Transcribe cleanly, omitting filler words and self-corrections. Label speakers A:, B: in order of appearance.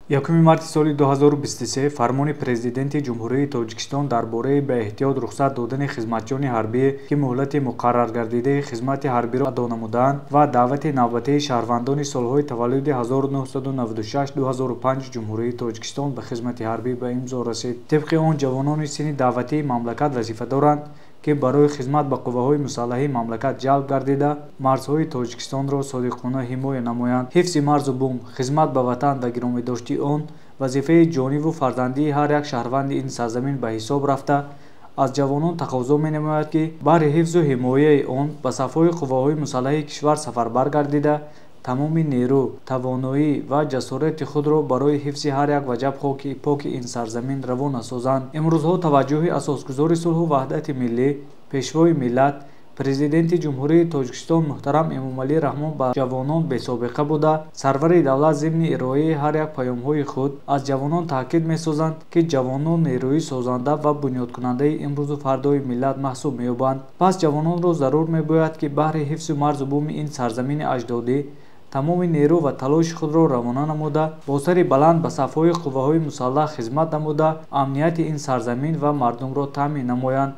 A: 1 марти соли 2023 фармони президенти ҷумҳурии Тоҷикистон дар бораи ба эҳтиёт рухсат додани хизматчиёни ҳарбӣ ки муҳлати муқарраргардидаи хизмати ҳарбиро адо намуданд ва даъвати навбатии шаҳрвандони солҳои таваллуди 1996-2005 ҷумҳурии Тоҷикистон ба хизмати ҳарбӣ ба имзо расид. Тибқи он, ҷавонони синни даъватии мамлакат вазифа доранд, ки барои хизмат ба қувваҳои мусаллаҳии мамлакат ҷалб гардида, марзҳои Тоҷикистонро содиқона ҳимоя намоянд. ҳифзи марзу бум, хизмат ба ватан ва гиромидоштии он вазифаи ҷониву фарзандии ҳар як шаҳрванди ин сарзамин ба ҳисоб рафта, аз ҷавонон тақозо менамояд, ки баҳри ҳифзу ҳимояи он ба сафҳои қувваҳои мусаллаҳии кишвар сафарбар гардида, тамоми нерӯ, тавоноӣ ва ҷасорати худро барои ҳифзи ҳар як ваҷаб хоки поки ин сарзамин равона созанд. имрӯзҳо таваҷҷӯҳи асосгузори сулҳу ваҳдати миллӣ, пешвои миллат, президенти ҷумҳурии Тоҷикистон муҳтарам Эмомалӣ Раҳмон ба ҷавонон бесобиқа буда, сарвари давлат зимни ироаи ҳар як паёмҳои худ аз ҷавонон таъкид месозанд, ки ҷавонон нерӯи созанда ва бунёдкунандаи имрӯзу фардои миллат маҳсуб меёбанд. Пас ҷавононро зарур мебояд, ки баҳри ҳифзу марзу буми ин сарзамини аҷдодӣ тамоми нерӯ ва талоши худро равона намуда, бо сари баланд ба сафҳои қувваҳои мусаллаҳ хизмат намуда, амнияти ин сарзамин ва мардумро таъмин намоянд.